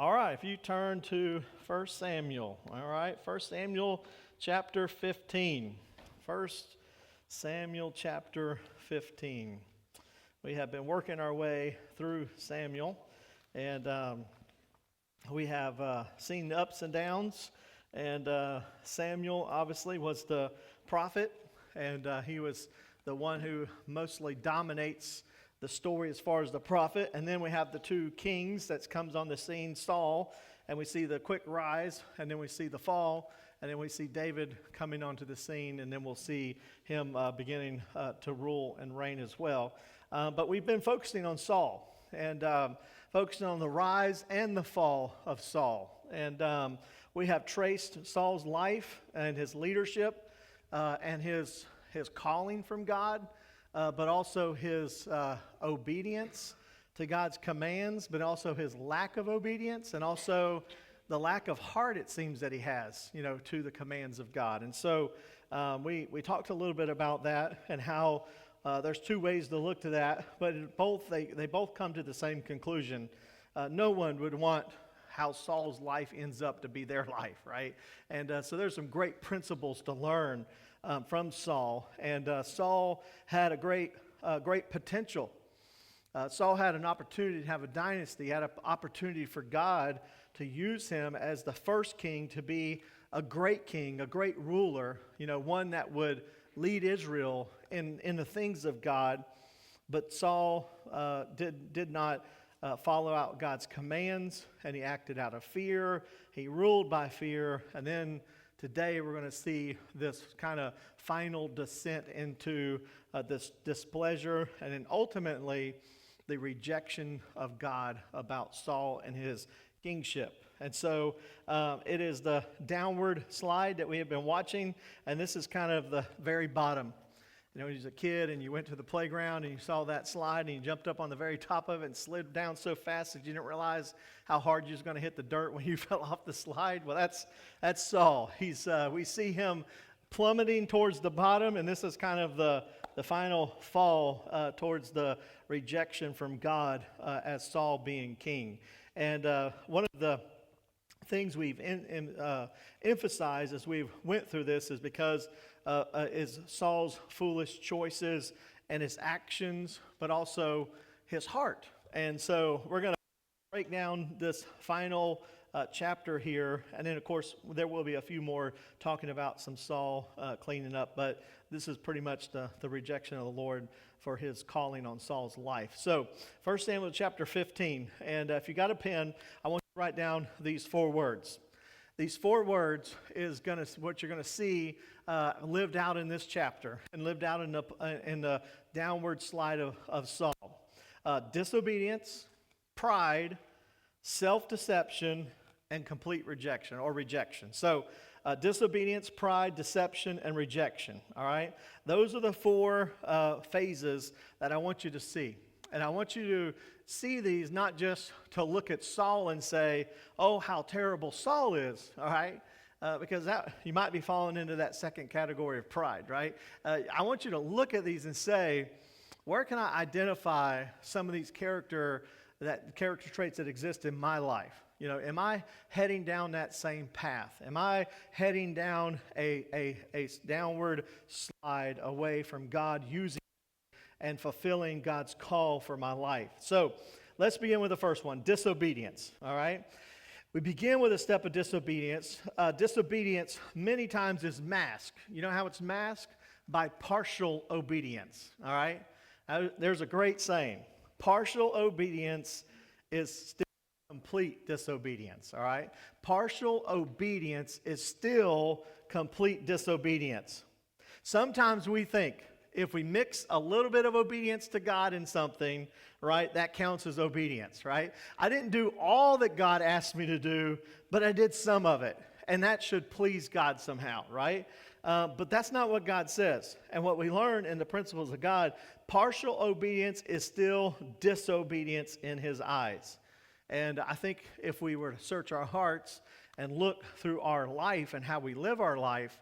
All right, if you turn to 1 Samuel, all right, 1 Samuel chapter 15. 1 Samuel chapter 15. We have been working our way through Samuel, and we have seen the ups and downs, and Samuel obviously was the prophet, and he was the one who mostly dominates the story as far as the prophet. And then we have the two kings that comes on the scene, Saul, and we see the quick rise, and then we see the fall, and then we see David coming onto the scene, and then we'll see him beginning to rule and reign as well. But we've been focusing on Saul, and focusing on the rise and the fall of Saul. And we have traced Saul's life and his leadership and his calling from God, but also his obedience to God's commands, but also his lack of obedience, and also the lack of heart it seems that he has, to the commands of God. And so we talked a little bit about that and how there's two ways to look to that, but they both come to the same conclusion. No one would want how Saul's life ends up to be their life, right? And so there's some great principles to learn from Saul, and Saul had a great potential. Saul had an opportunity to have a dynasty, had an opportunity for God to use him as the first king to be a great king, a great ruler, one that would lead Israel in the things of God. But Saul did not follow out God's commands, and he acted out of fear. He ruled by fear, and then today we're going to see this kind of final descent into this displeasure, and then ultimately the rejection of God about Saul and his kingship. And so it is the downward slide that we have been watching, and this is kind of the very bottom. When you was a kid and you went to the playground and you saw that slide and you jumped up on the very top of it and slid down so fast that you didn't realize how hard you was going to hit the dirt when you fell off the slide. Well, that's Saul. We see him plummeting towards the bottom, and this is kind of the final fall towards the rejection from God as Saul being king. And one of the things we've emphasized as we've went through this is because is Saul's foolish choices and his actions, but also his heart. And so we're going to break down this final chapter here, and then of course there will be a few more talking about some Saul cleaning up, but this is pretty much the rejection of the Lord for his calling on Saul's life. So 1 Samuel chapter 15, and if you got a pen, I want you to write down these 4 words. These 4 words is what you're going to see lived out in this chapter and lived out in the downward slide of Saul. Disobedience, pride, self-deception, and complete rejection or rejection. So disobedience, pride, deception, and rejection. All right? Those are the 4 phases that I want you to see. And I want you to see these not just to look at Saul and say, oh, how terrible Saul is, all right? Because you might be falling into that second category of pride, right? I want you to look at these and say, where can I identify some of these character traits that exist in my life? Am I heading down that same path? Am I heading down a downward slide away from God using and fulfilling God's call for my life? So let's begin with the first one, disobedience, all right? We begin with a step of disobedience. Disobedience many times is masked. You know how it's masked? By partial obedience, all right? There's a great saying, partial obedience is still complete disobedience, all right? Partial obedience is still complete disobedience. Sometimes we think, if we mix a little bit of obedience to God in something, right, that counts as obedience, right? I didn't do all that God asked me to do, but I did some of it, and that should please God somehow, right? But that's not what God says. And what we learn in the principles of God, partial obedience is still disobedience in His eyes. And I think if we were to search our hearts and look through our life and how we live our life,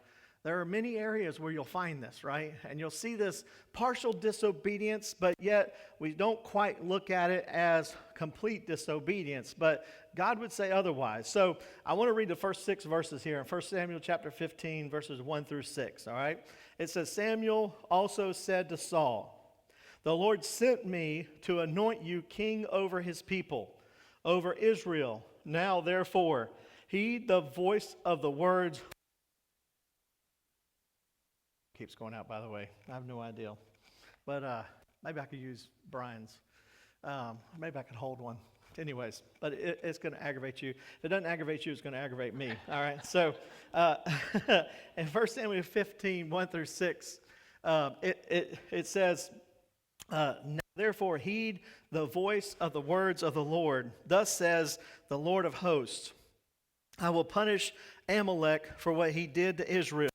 There are many areas where you'll find this, right? And you'll see this partial disobedience, but yet we don't quite look at it as complete disobedience. But God would say otherwise. So I want to read the first 6 verses here in 1 Samuel chapter 15, verses 1 through 6, all right? It says, Samuel also said to Saul, the Lord sent me to anoint you king over his people, over Israel. Now, therefore, heed the voice of the words. Keeps going out, by the way. I have no idea. But maybe I could use Brian's. Maybe I could hold one. Anyways, but it's going to aggravate you. If it doesn't aggravate you, it's going to aggravate me. All right. So in 1 Samuel 15, 1 through 6, it says, now, therefore, heed the voice of the words of the Lord. Thus says the Lord of hosts, I will punish Amalek for what he did to Israel,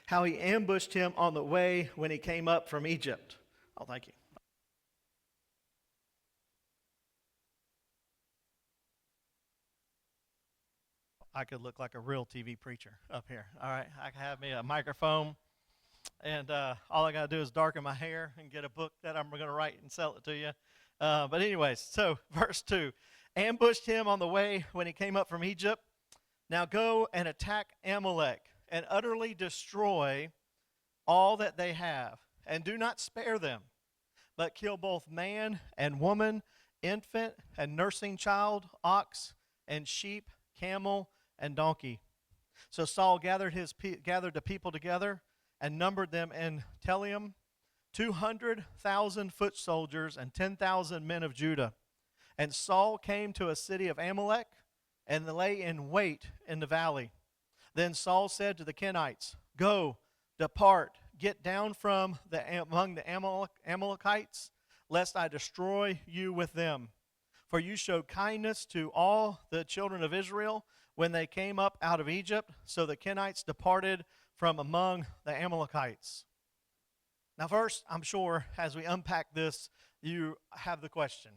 how he ambushed him on the way when he came up from Egypt. Oh, thank you. I could look like a real TV preacher up here. All right, I can have me a microphone, and all I got to do is darken my hair and get a book that I'm going to write and sell it to you. But anyways, so verse 2, ambushed him on the way when he came up from Egypt. Now go and attack Amalek and utterly destroy all that they have, and do not spare them, but kill both man and woman, infant and nursing child, ox and sheep, camel and donkey. So Saul gathered the people together and numbered them in Telaim, 200,000 foot soldiers and 10,000 men of Judah. And Saul came to a city of Amalek and lay in wait in the valley. Then Saul said to the Kenites, go, depart, get down from among the Amalekites, lest I destroy you with them. For you showed kindness to all the children of Israel when they came up out of Egypt. So the Kenites departed from among the Amalekites. Now first, I'm sure as we unpack this, you have the question.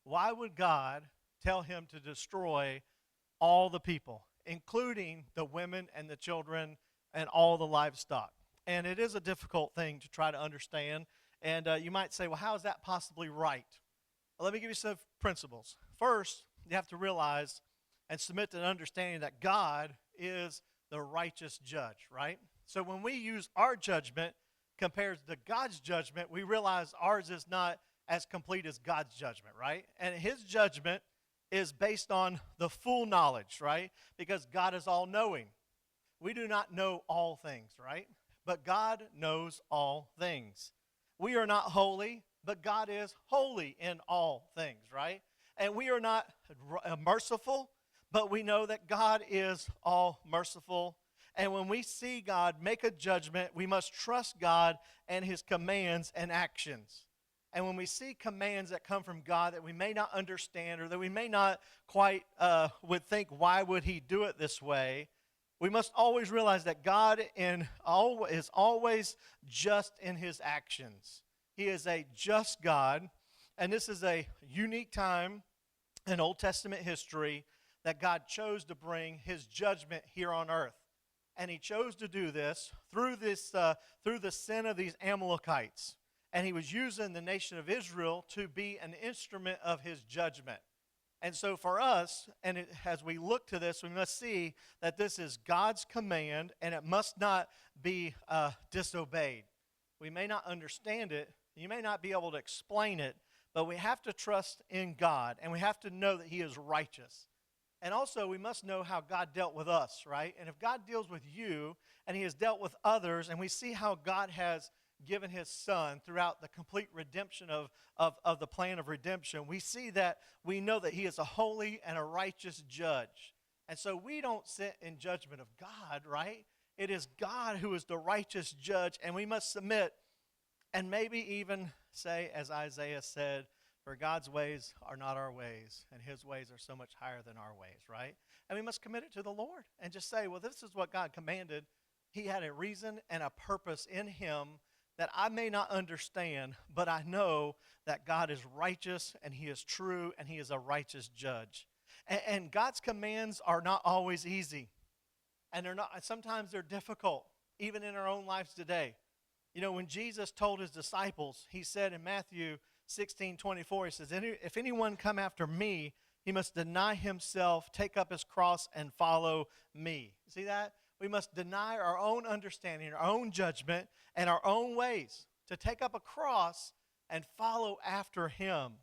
Why would God tell him to destroy all the people, including the women and the children and all the livestock? And it is a difficult thing to try to understand. And you might say, well, how is that possibly right? Well, let me give you some principles. First, you have to realize and submit to an understanding that God is the righteous judge, right? So when we use our judgment compared to God's judgment, we realize ours is not as complete as God's judgment, right? And his judgment is based on the full knowledge, right? Because God is all-knowing. We do not know all things, right? But God knows all things. We are not holy, but God is holy in all things, right? And we are not merciful, but we know that God is all merciful. And when we see God make a judgment, we must trust God and his commands and actions. And when we see commands that come from God that we may not understand or that we may not quite would think, why would he do it this way? We must always realize that God is always just in his actions. He is a just God, and this is a unique time in Old Testament history that God chose to bring his judgment here on earth. And he chose to do this through the sin of these Amalekites. And he was using the nation of Israel to be an instrument of his judgment. And so for us, as we look to this, we must see that this is God's command, and it must not be disobeyed. We may not understand it. You may not be able to explain it, but we have to trust in God, and we have to know that he is righteous. And also, we must know how God dealt with us, right? And if God deals with you, and he has dealt with others, and we see how God has given his son throughout the complete redemption of the plan of redemption, we see that we know that he is a holy and a righteous judge. And so we don't sit in judgment of God, right? It is God who is the righteous judge, and we must submit and maybe even say, as Isaiah said, for God's ways are not our ways, and his ways are so much higher than our ways, right? And we must commit it to the Lord and just say, well, this is what God commanded. He had a reason and a purpose in him that I may not understand, but I know that God is righteous and he is true and he is a righteous judge. And God's commands are not always easy. And sometimes they're difficult. even in our own lives today. You know, when Jesus told his disciples, he said in Matthew 16:24, he says, if anyone come after me, he must deny himself, take up his cross, and follow me. See that? We must deny our own understanding, our own judgment, and our own ways to take up a cross and follow after him.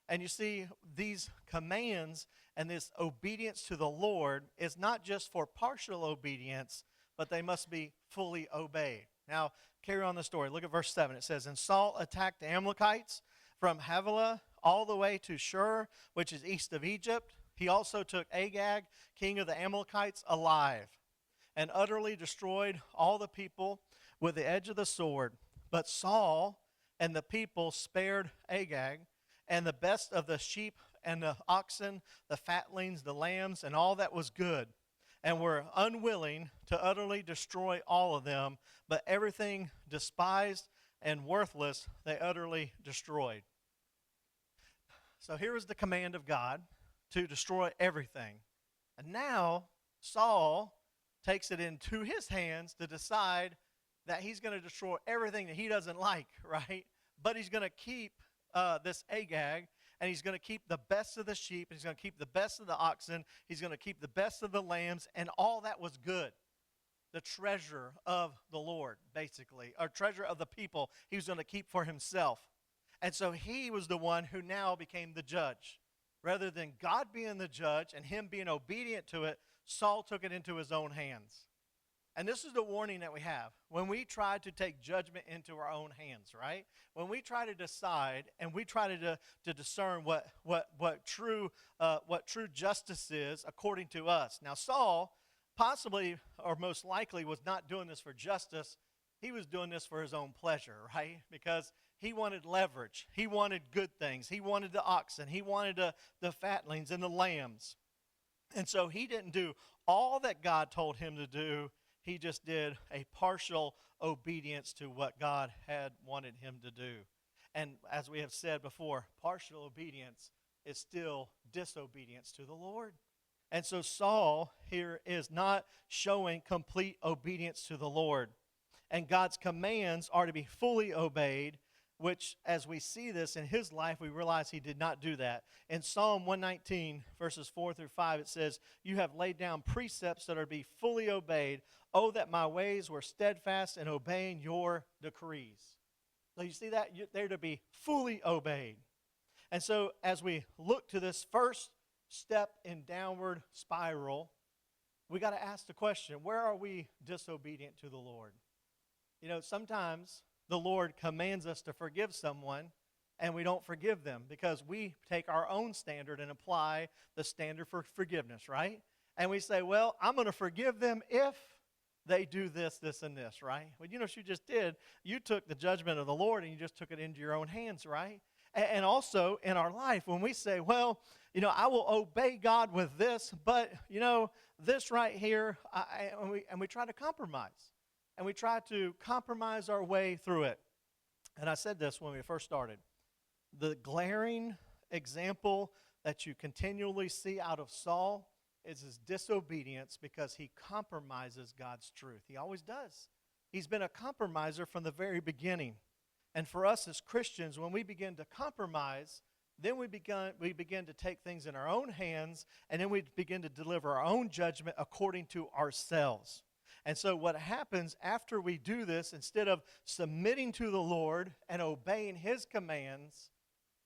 And you see, these commands and this obedience to the Lord is not just for partial obedience, but they must be fully obeyed. Now, carry on the story. Look at verse 7. It says, and Saul attacked the Amalekites from Havilah all the way to Shur, which is east of Egypt. He also took Agag, king of the Amalekites, alive, and utterly destroyed all the people with the edge of the sword. But Saul and the people spared Agag, and the best of the sheep and the oxen, the fatlings, the lambs, and all that was good, and were unwilling to utterly destroy all of them, but everything despised and worthless they utterly destroyed. So here is the command of God to destroy everything. And now Saul takes it into his hands to decide that he's going to destroy everything that he doesn't like, right? But he's going to keep this Agag, and he's going to keep the best of the sheep, and he's going to keep the best of the oxen, he's going to keep the best of the lambs, and all that was good. The treasure of the Lord, basically, or treasure of the people, he was going to keep for himself. And so he was the one who now became the judge. Rather than God being the judge and him being obedient to it, Saul took it into his own hands. And this is the warning that we have when we try to take judgment into our own hands, right? When we try to decide and we try to discern what true justice is according to us. Now, Saul possibly or most likely was not doing this for justice. He was doing this for his own pleasure, right? Because he wanted leverage. He wanted good things. He wanted the oxen. He wanted the fatlings and the lambs. And so he didn't do all that God told him to do. He just did a partial obedience to what God had wanted him to do. And as we have said before, partial obedience is still disobedience to the Lord. And so Saul here is not showing complete obedience to the Lord. And God's commands are to be fully obeyed, which as we see this in his life, we realize he did not do that. In Psalm 119, verses 4 through 5, it says, you have laid down precepts that are to be fully obeyed. Oh, that my ways were steadfast in obeying your decrees. So you see that? They're to be fully obeyed. And so as we look to this first step in downward spiral, we got to ask the question, where are we disobedient to the Lord? You know, sometimes the Lord commands us to forgive someone, and we don't forgive them because we take our own standard and apply the standard for forgiveness, right? And we say, well, I'm going to forgive them if they do this, this, and this, right? Well, you know what you just did? You took the judgment of the Lord and you just took it into your own hands, right? And also in our life, when we say, well, you know, I will obey God with this, but, you know, this right here, and we try to compromise. And we try to compromise our way through it. And I said this when we first started. The glaring example that you continually see out of Saul is his disobedience because he compromises God's truth. He always does. He's been a compromiser from the very beginning. And for us as Christians, when we begin to compromise, then we begin to take things in our own hands, and then we begin to deliver our own judgment according to ourselves. And so what happens after we do this, instead of submitting to the Lord and obeying his commands,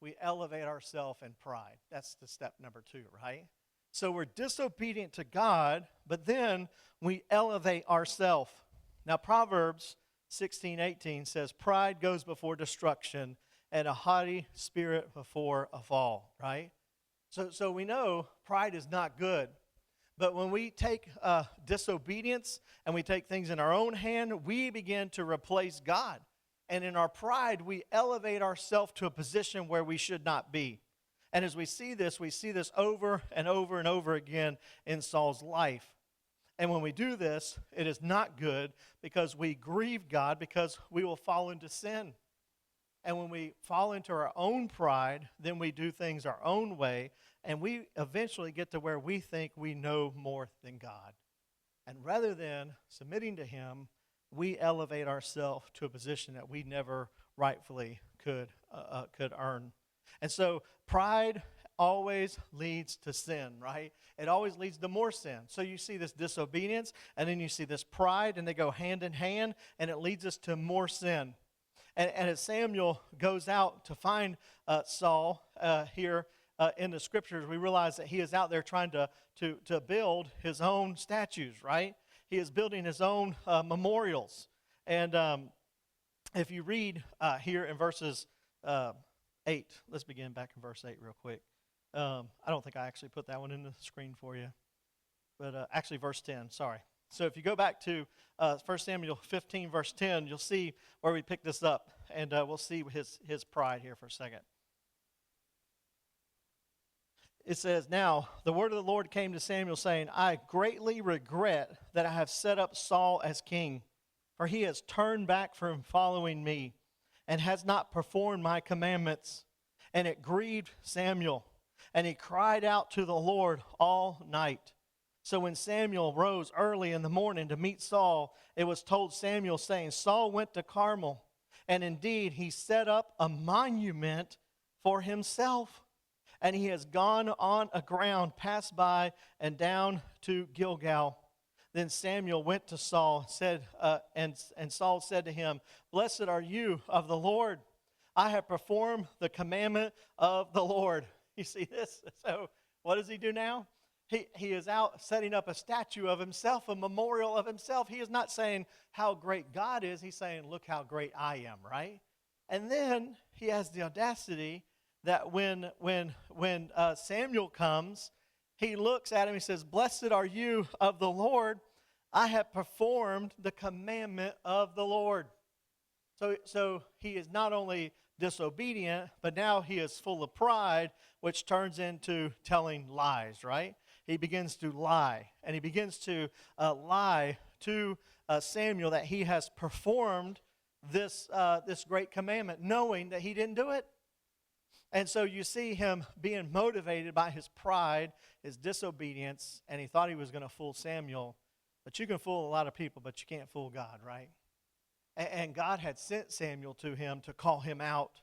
we elevate ourselves in pride. That's the step number 2, right? So we're disobedient to God, but then we elevate ourselves. Now Proverbs 16:18 says, pride goes before destruction, and a haughty spirit before a fall, right? So we know pride is not good. But when we take disobedience and we take things in our own hand, we begin to replace God. And in our pride, we elevate ourselves to a position where we should not be. And as we see this over and over and over again in Saul's life. And when we do this, it is not good because we grieve God because we will fall into sin. And when we fall into our own pride, then we do things our own way, and we eventually get to where we think we know more than God. And rather than submitting to him, we elevate ourselves to a position that we never rightfully could earn. And so pride always leads to sin, right? It always leads to more sin. So you see this disobedience, and then you see this pride, and they go hand in hand, and it leads us to more sin. And as Samuel goes out to find Saul here in the scriptures, we realize that he is out there trying to build his own statues, right? He is building his own memorials. And if you read here in verses 8, let's begin back in verse 8 real quick. I don't think I actually put that one in the screen for you. But actually verse 10, sorry. So if you go back to 1 Samuel 15, verse 10, you'll see where we pick this up. And we'll see his pride here for a second. It says, "Now the word of the Lord came to Samuel, saying, I greatly regret that I have set up Saul as king, for he has turned back from following me, and has not performed my commandments. And it grieved Samuel, and he cried out to the Lord all night. So when Samuel rose early in the morning to meet Saul, it was told Samuel, saying, Saul went to Carmel, and indeed he set up a monument for himself. And he has gone on a ground, passed by, and down to Gilgal. Then Samuel went to Saul, and Saul said to him, Blessed are you of the Lord. I have performed the commandment of the Lord." You see this? So what does he do now? He is out setting up a statue of himself, a memorial of himself. He is not saying how great God is. He's saying, look how great I am, right? And then he has the audacity that when Samuel comes, he looks at him, he says, Blessed are you of the Lord. I have performed the commandment of the Lord. So he is not only disobedient, but now he is full of pride, which turns into telling lies, right? He begins to lie, and he begins to lie to Samuel that he has performed this great commandment, knowing that he didn't do it. And so you see him being motivated by his pride, his disobedience, and he thought he was going to fool Samuel. But you can fool a lot of people, but you can't fool God, right? And God had sent Samuel to him to call him out.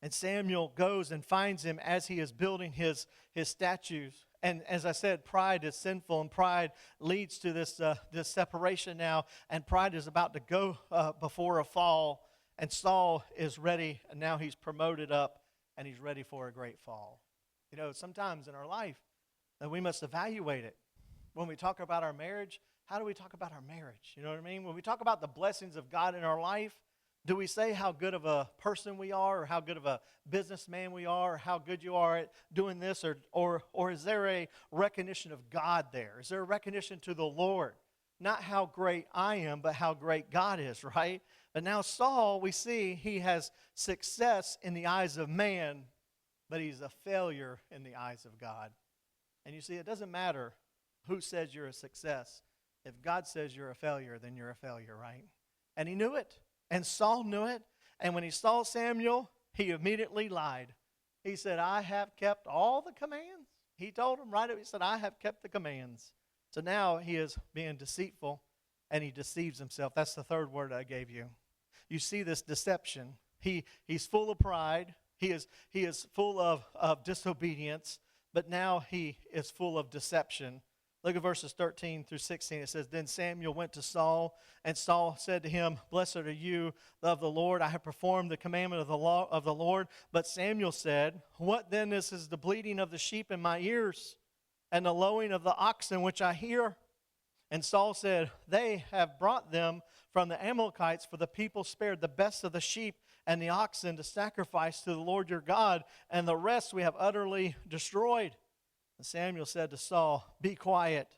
And Samuel goes and finds him as he is building his statues. And as I said, pride is sinful, and pride leads to this separation now. And pride is about to go before a fall. And Saul is ready, and now he's promoted up, and he's ready for a great fall. You know, sometimes in our life, we must evaluate it. When we talk about our marriage, how do we talk about our marriage? You know what I mean? When we talk about the blessings of God in our life, do we say how good of a person we are, or how good of a businessman we are, or how good you are at doing this, or is there a recognition of God there? Is there a recognition to the Lord? Not how great I am, but how great God is, right? But now Saul, we see he has success in the eyes of man, but he's a failure in the eyes of God. And you see, it doesn't matter who says you're a success. If God says you're a failure, then you're a failure, right? And he knew it. And Saul knew it. And when he saw Samuel, he immediately lied. He said, I have kept all the commands. He told him right up, he said, I have kept the commands. So now he is being deceitful, and he deceives himself. That's the third word I gave you. You see this deception. He's full of pride. He is full of disobedience, but now he is full of deception. Look at verses 13 through 16. It says, Then Samuel went to Saul, and Saul said to him, Blessed are you of the Lord. I have performed the commandment of the law of the Lord. But Samuel said, What then is the bleating of the sheep in my ears, and the lowing of the oxen which I hear? And Saul said, They have brought them from the Amalekites, for the people spared the best of the sheep and the oxen to sacrifice to the Lord your God, and the rest we have utterly destroyed. And Samuel said to Saul, Be quiet,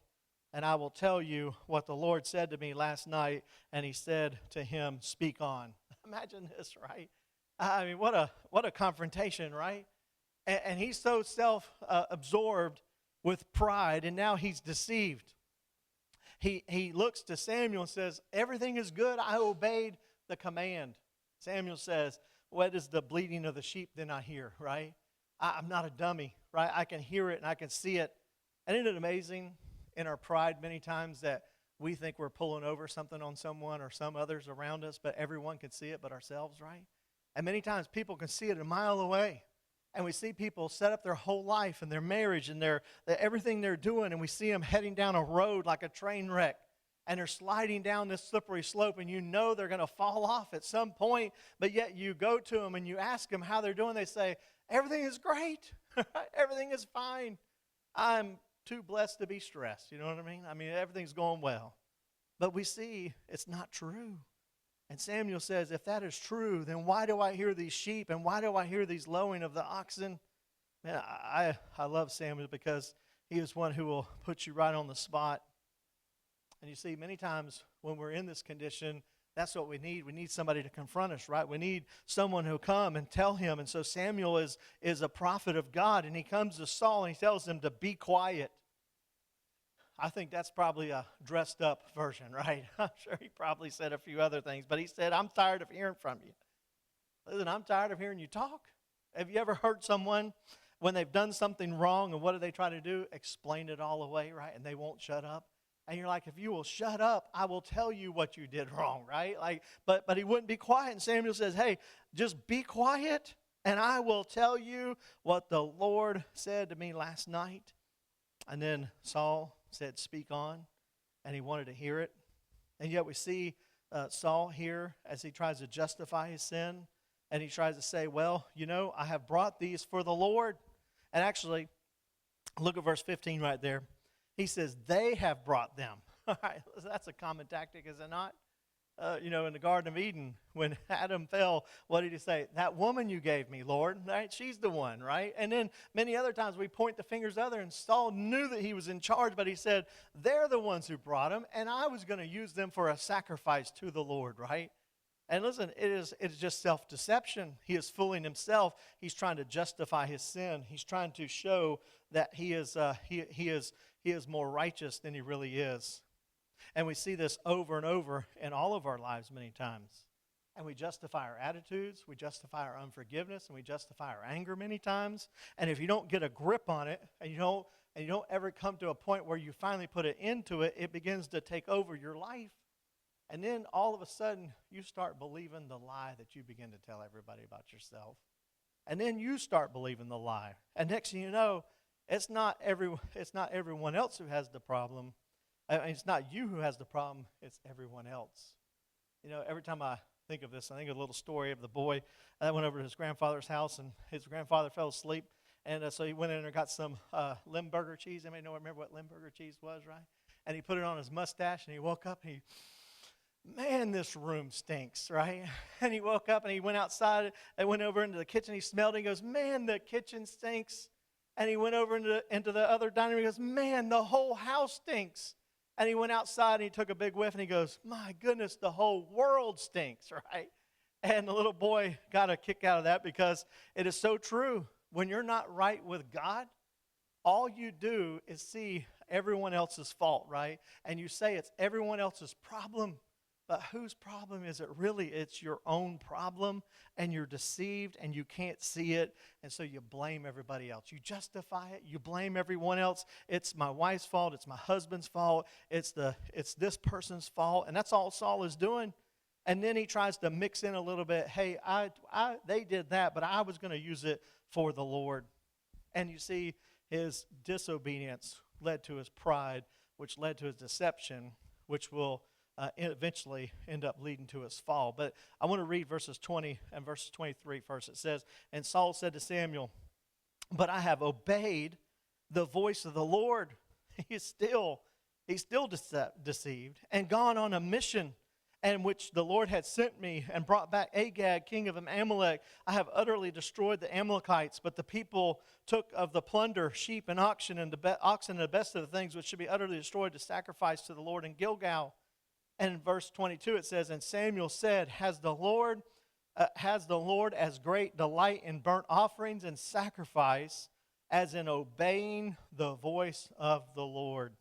and I will tell you what the Lord said to me last night. And he said to him, Speak on. Imagine this, right? I mean, what a confrontation, right? And he's so self-absorbed with pride, and now he's deceived. He looks to Samuel and says, Everything is good. I obeyed the command. Samuel says, What is the bleating of the sheep then I hear, right? I'm not a dummy, right? I can hear it and I can see it. And isn't it amazing in our pride many times that we think we're pulling over something on someone or some others around us, but everyone can see it but ourselves, right? And many times people can see it a mile away. And we see people set up their whole life and their marriage and everything they're doing, and we see them heading down a road like a train wreck. And they're sliding down this slippery slope, and you know they're going to fall off at some point, but yet you go to them and you ask them how they're doing. They say, everything is great. Everything is fine. I'm too blessed to be stressed. You know what I mean? I mean, everything's going well. But we see it's not true. And Samuel says, if that is true, then why do I hear these sheep, and why do I hear these lowing of the oxen? Man, I love Samuel because he is one who will put you right on the spot. And you see, many times when we're in this condition, that's what we need. We need somebody to confront us, right? We need someone who'll come and tell him. And so Samuel is a prophet of God, and he comes to Saul and he tells him to be quiet. I think that's probably a dressed up version, right? I'm sure he probably said a few other things, but he said, I'm tired of hearing from you. Listen, I'm tired of hearing you talk. Have you ever heard someone when they've done something wrong, and what do they try to do? Explain it all away, right? And they won't shut up. And you're like, if you will shut up, I will tell you what you did wrong, right? But he wouldn't be quiet. And Samuel says, hey, just be quiet, and I will tell you what the Lord said to me last night. And then Saul said, speak on, and he wanted to hear it. And yet we see Saul here as he tries to justify his sin, and he tries to say, well, I have brought these for the Lord. And actually, look at verse 15 right there. He says, they have brought them. All right, that's a common tactic, is it not? In the Garden of Eden, when Adam fell, what did he say? That woman you gave me, Lord, right? She's the one, right? And then many other times we point the fingers at other, and Saul knew that he was in charge, but he said, they're the ones who brought him, and I was going to use them for a sacrifice to the Lord, right? And listen, it is just self-deception. He is fooling himself. He's trying to justify his sin. He's trying to show that he is more righteous than he really is. And we see this over and over in all of our lives many times. And we justify our attitudes, we justify our unforgiveness, and we justify our anger many times. And if you don't get a grip on it, and you don't ever come to a point where you finally put an end to it, it begins to take over your life. And then all of a sudden, you start believing the lie that you begin to tell everybody about yourself. And then you start believing the lie. And next thing you know, it's not everyone else who has the problem. It's not you who has the problem. It's everyone else. Every time I think of this, I think of a little story of the boy that went over to his grandfather's house, and his grandfather fell asleep. And so he went in and got some Limburger cheese. Anybody remember what Limburger cheese was, right? And he put it on his mustache, and he woke up, and man, this room stinks, right? And he woke up, and he went outside and went over into the kitchen. He smelled it. He goes, man, the kitchen stinks. And he went over into the other dining room. He goes, man, the whole house stinks. And he went outside, and he took a big whiff, and he goes, my goodness, the whole world stinks, right? And the little boy got a kick out of that because it is so true. When you're not right with God, all you do is see everyone else's fault, right? And you say it's everyone else's problem. But whose problem is it really? It's your own problem, and you're deceived, and you can't see it, and so you blame everybody else. You justify it. You blame everyone else. It's my wife's fault. It's my husband's fault. It's this person's fault, and that's all Saul is doing. And then he tries to mix in a little bit. Hey, they did that, but I was going to use it for the Lord. And you see, his disobedience led to his pride, which led to his deception, which will eventually end up leading to his fall. But I want to read verses 20 and verses 23 first. It says, and Saul said to Samuel, but I have obeyed the voice of the Lord. He's still deceived and gone on a mission in which the Lord had sent me and brought back Agag, king of Amalek. I have utterly destroyed the Amalekites, but the people took of the plunder, sheep and oxen, and the best of the things which should be utterly destroyed to sacrifice to the Lord in Gilgal. And in verse 22 it says, and Samuel said, has the Lord as great delight in burnt offerings and sacrifice as in obeying the voice of the Lord?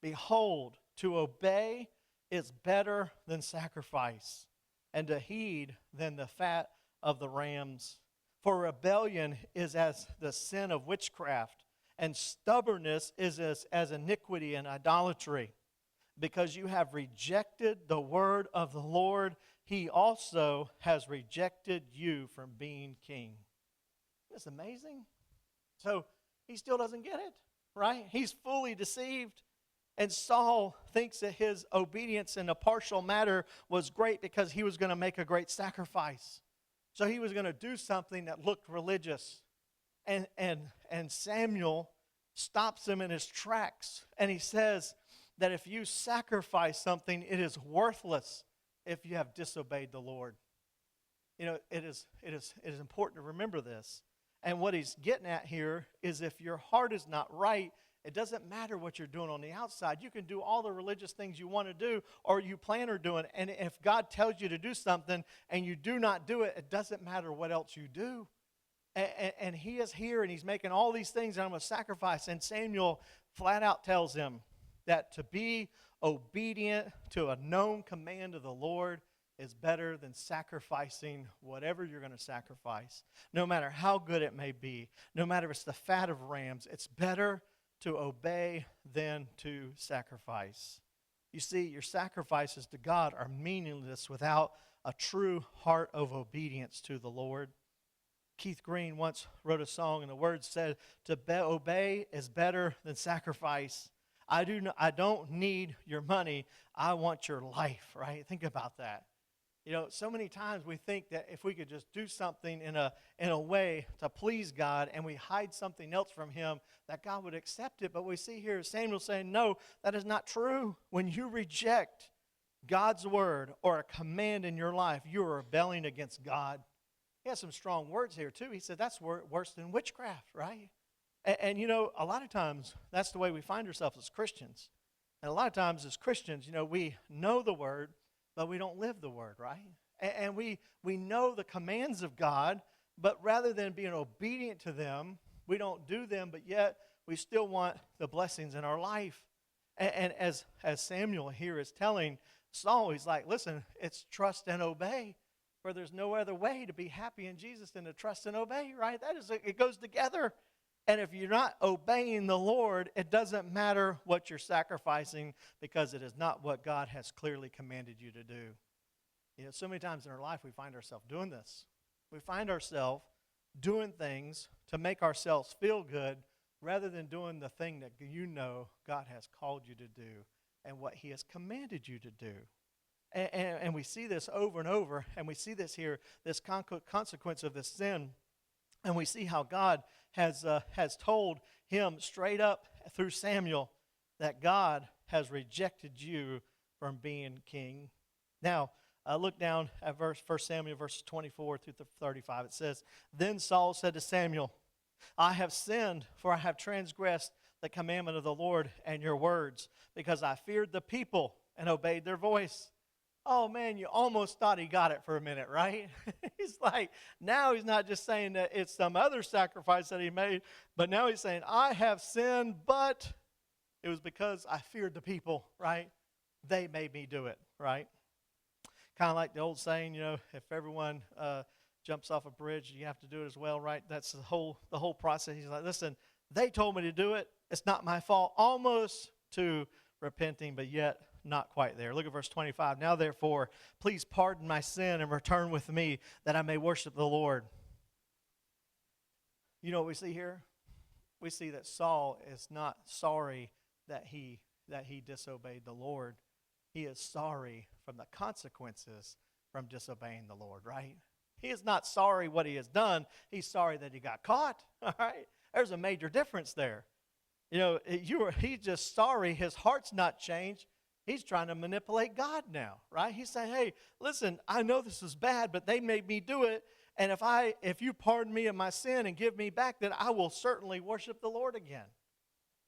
Behold, to obey is better than sacrifice, and to heed than the fat of the rams. For rebellion is as the sin of witchcraft, and stubbornness is as iniquity and idolatry. because you have rejected the word of the Lord, he also has rejected you from being king. Isn't this amazing? So he still doesn't get it, right? He's fully deceived. And Saul thinks that his obedience in a partial matter was great because he was going to make a great sacrifice. So he was going to do something that looked religious. And Samuel stops him in his tracks. And he says that if you sacrifice something, it is worthless if you have disobeyed the Lord. You know, it is important to remember this. And what he's getting at here is if your heart is not right, it doesn't matter what you're doing on the outside. You can do all the religious things you want to do or you plan on doing. And if God tells you to do something and you do not do it, it doesn't matter what else you do. And he is here and he's making all these things that I'm going to sacrifice. And Samuel flat out tells him that to be obedient to a known command of the Lord is better than sacrificing whatever you're going to sacrifice. No matter how good it may be, no matter if it's the fat of rams, it's better to obey than to sacrifice. You see, your sacrifices to God are meaningless without a true heart of obedience to the Lord. Keith Green once wrote a song, and the words said, "To obey is better than sacrifice. I don't need your money. I want your life," right? Think about that. You know, so many times we think that if we could just do something in a way to please God and we hide something else from him, that God would accept it. But we see here Samuel saying, no, that is not true. When you reject God's word or a command in your life, you are rebelling against God. He has some strong words here too. He said that's worse than witchcraft, right? And you know, a lot of times that's the way we find ourselves as Christians. And a lot of times as Christians, you know, we know the word, but we don't live the word, right? And we know the commands of God, but rather than being obedient to them, we don't do them, but yet we still want the blessings in our life. And as Samuel here is telling Saul, he's like, listen, it's trust and obey, for there's no other way to be happy in Jesus than to trust and obey, right? It goes together. And if you're not obeying the Lord, it doesn't matter what you're sacrificing because it is not what God has clearly commanded you to do. You know, so many times in our life we find ourselves doing this. We find ourselves doing things to make ourselves feel good rather than doing the thing that you know God has called you to do and what he has commanded you to do. And we see this over and over, and we see this here, this consequence of this sin. And we see how God has told him straight up through Samuel that God has rejected you from being king. Now, look down at 1 Samuel verses 24 through 35. It says, "Then Saul said to Samuel, I have sinned, for I have transgressed the commandment of the Lord and your words, because I feared the people and obeyed their voice." Oh, man, you almost thought he got it for a minute, right? He's like, now he's not just saying that it's some other sacrifice that he made, but now he's saying, I have sinned, but it was because I feared the people, right? They made me do it, right? Kind of like the old saying, you know, if everyone jumps off a bridge, you have to do it as well, right? That's the whole process. He's like, listen, they told me to do it. It's not my fault. Almost to repenting, but yet not quite there. Look at verse 25. "Now therefore, please pardon my sin and return with me that I may worship the Lord." You know what we see here? We see that Saul is not sorry that he disobeyed the Lord. He is sorry from the consequences from disobeying the Lord, right? He is not sorry what he has done. He's sorry that he got caught, all right? There's a major difference there. You know, he's just sorry. His heart's not changed. He's trying to manipulate God now, right? He's saying, hey, listen, I know this is bad, but they made me do it. And if you pardon me of my sin and give me back, then I will certainly worship the Lord again.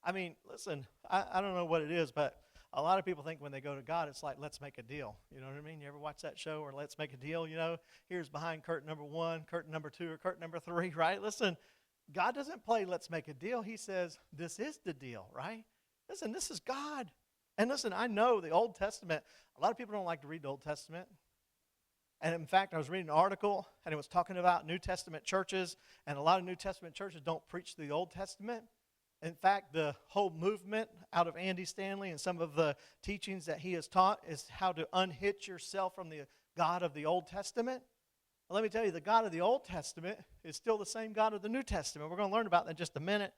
I mean, listen, I don't know what it is, but a lot of people think when they go to God, it's like, let's make a deal. You know what I mean? You ever watch that show or Let's Make a Deal? You know, here's behind curtain number 1, curtain number 2, or curtain number 3, right? Listen, God doesn't play let's make a deal. He says, this is the deal, right? Listen, this is God. And listen, I know the Old Testament, a lot of people don't like to read the Old Testament. And in fact, I was reading an article, and it was talking about New Testament churches, and a lot of New Testament churches don't preach the Old Testament. In fact, the whole movement out of Andy Stanley and some of the teachings that he has taught is how to unhitch yourself from the God of the Old Testament. Well, let me tell you, the God of the Old Testament is still the same God of the New Testament. We're going to learn about that in just a minute.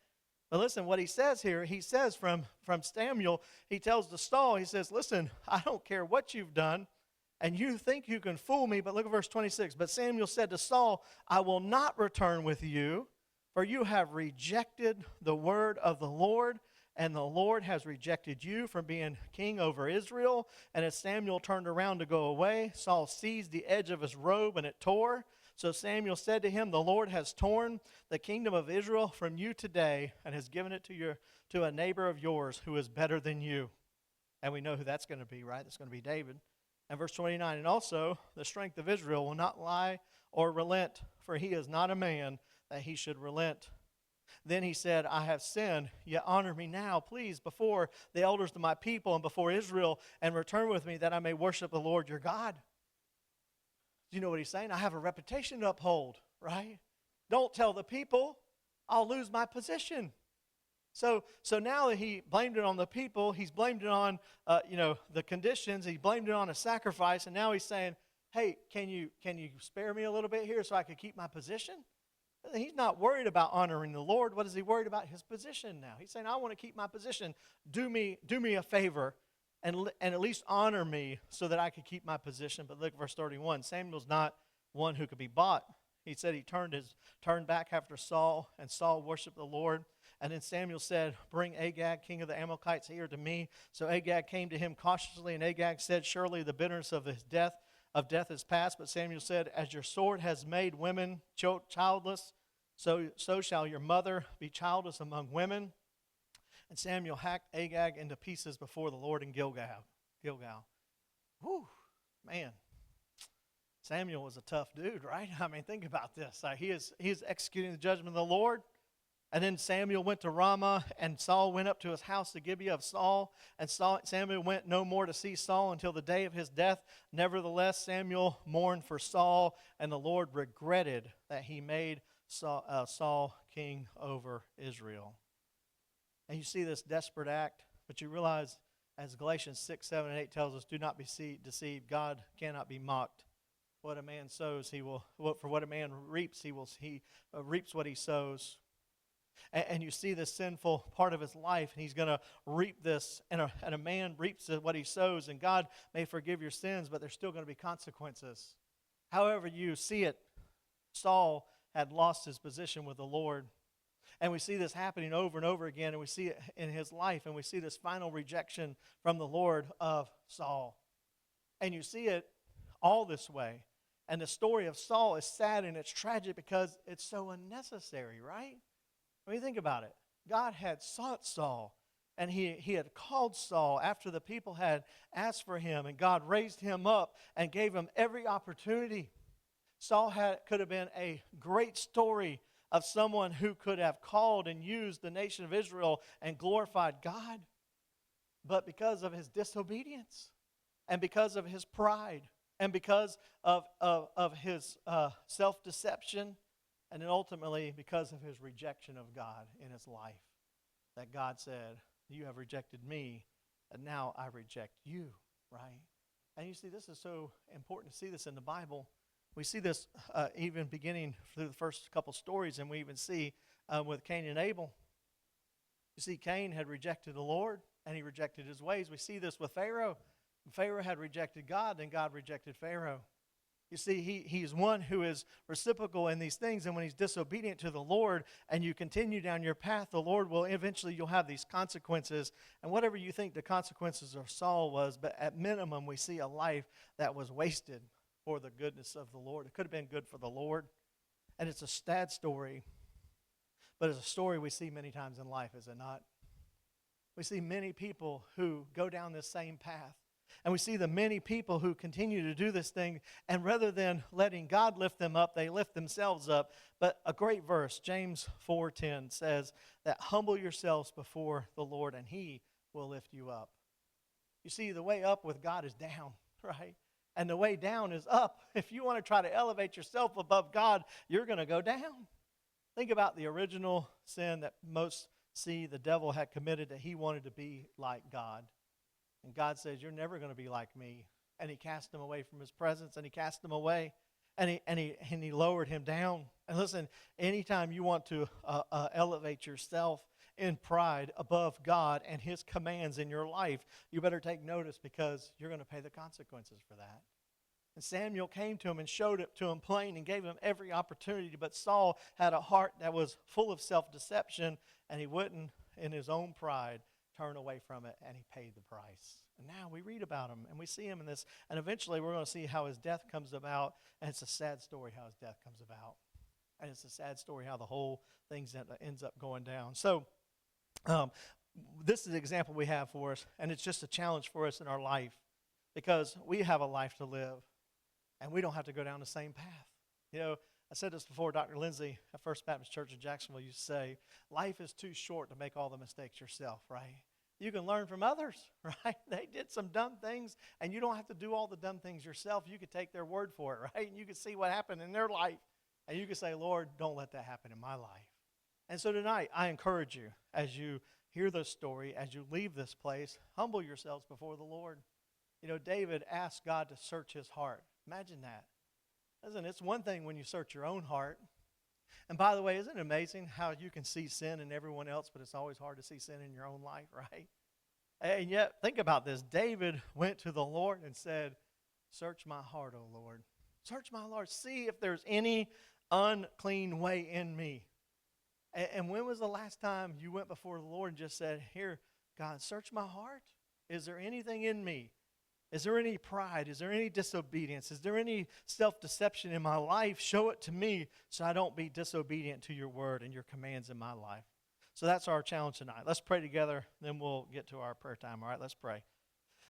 But listen, what he says here, he says from Samuel, he tells to Saul, he says, listen, I don't care what you've done, and you think you can fool me, but look at verse 26. But Samuel said to Saul, I will not return with you, for you have rejected the word of the Lord, and the Lord has rejected you from being king over Israel. And as Samuel turned around to go away, Saul seized the edge of his robe, and it tore. So Samuel said to him, the Lord has torn the kingdom of Israel from you today, and has given it to a neighbor of yours who is better than you. And we know who that's going to be, right? That's going to be David. And verse 29, and also the strength of Israel will not lie or relent, for he is not a man that he should relent. Then he said, I have sinned, yet honor me now, please, before the elders of my people and before Israel, and return with me that I may worship the Lord your God. Do you know what he's saying? I have a reputation to uphold, right? Don't tell the people, I'll lose my position. So now that he blamed it on the people, he's blamed it on the conditions, he blamed it on a sacrifice, and now he's saying, hey, can you spare me a little bit here so I can keep my position? He's not worried about honoring the Lord. What is he worried about? His position now. He's saying, I want to keep my position. Do me a favor and at least honor me so that I can keep my position. But look, verse 31. Samuel's not one who could be bought. He said he turned back after Saul, and Saul worshiped the Lord. And then Samuel said, bring Agag, king of the Amalekites, here to me. So Agag came to him cautiously, and Agag said, surely the bitterness of his death is past. But Samuel said, as your sword has made women childless, so shall your mother be childless among women. And Samuel hacked Agag into pieces before the Lord in Gilgal. Whew, man. Samuel was a tough dude, right? I mean, think about this. He is executing the judgment of the Lord. And then Samuel went to Ramah, and Saul went up to his house, the Gibeah of Saul. And Samuel went no more to see Saul until the day of his death. Nevertheless, Samuel mourned for Saul, and the Lord regretted that he made Saul king over Israel. And you see this desperate act, but you realize, as Galatians 6, 7, and 8 tells us, do not be deceived. God cannot be mocked. What a man sows, for what a man reaps, he reaps what he sows. And you see this sinful part of his life, and he's going to reap this, and a man reaps what he sows, and God may forgive your sins, but there's still going to be consequences. However you see it, Saul had lost his position with the Lord. And we see this happening over and over again, and we see it in his life, and we see this final rejection from the Lord of Saul. And you see it all this way. And the story of Saul is sad and it's tragic because it's so unnecessary, right? When you think about it, God had sought Saul, and he had called Saul after the people had asked for him, and God raised him up and gave him every opportunity. Saul could have been a great story of someone who could have called and used the nation of Israel and glorified God. But because of his disobedience, and because of his pride, and because of his self-deception, and then ultimately because of his rejection of God in his life, that God said, you have rejected me, and now I reject you, right? And you see, this is so important to see this in the Bible. We see this even beginning through the first couple stories, and we even see with Cain and Abel. You see, Cain had rejected the Lord, and he rejected his ways. We see this with Pharaoh. Pharaoh had rejected God, then God rejected Pharaoh. You see, he's one who is reciprocal in these things, and when he's disobedient to the Lord and you continue down your path, the Lord will eventually, you'll have these consequences. And whatever you think the consequences of Saul was, but at minimum, we see a life that was wasted for the goodness of the Lord. It could have been good for the Lord. And it's a sad story, but it's a story we see many times in life, is it not? We see many people who go down this same path. And we see the many people who continue to do this thing, and rather than letting God lift them up, they lift themselves up. But a great verse, James 4:10, says that humble yourselves before the Lord, and he will lift you up. You see, the way up with God is down, right? And the way down is up. If you want to try to elevate yourself above God, you're going to go down. Think about the original sin that most See, the devil had committed that he wanted to be like God. And God says, you're never going to be like me. And he cast him away from his presence, and he cast him away, and he lowered him down. And listen, anytime you want to elevate yourself in pride above God and his commands in your life, you better take notice, because you're going to pay the consequences for that. And Samuel came to him and showed it to him plain and gave him every opportunity. But Saul had a heart that was full of self-deception, and he wouldn't, in his own pride, turn away from it, and he paid the price. And now we read about him, and we see him in this. And eventually we're going to see how his death comes about. And it's a sad story how his death comes about. And it's a sad story how the whole thing ends up going down. So this is the example we have for us, and it's just a challenge for us in our life, because we have a life to live, and we don't have to go down the same path. You know, I said this before. Dr. Lindsay at First Baptist Church in Jacksonville used to say, life is too short to make all the mistakes yourself, right? You can learn from others, right? They did some dumb things, and you don't have to do all the dumb things yourself. You could take their word for it, right? And you can see what happened in their life, and you can say, Lord, don't let that happen in my life. And so tonight, I encourage you, as you hear this story, as you leave this place, humble yourselves before the Lord. You know, David asked God to search his heart. Imagine that. Listen, it's one thing when you search your own heart. And by the way, isn't it amazing how you can see sin in everyone else, but it's always hard to see sin in your own life, right? And yet, think about this. David went to the Lord and said, search my heart, O Lord. Search my heart. See if there's any unclean way in me. And when was the last time you went before the Lord and just said, here, God, search my heart? Is there anything in me? Is there any pride? Is there any disobedience? Is there any self-deception in my life? Show it to me so I don't be disobedient to your word and your commands in my life. So that's our challenge tonight. Let's pray together, then we'll get to our prayer time. All right, let's pray.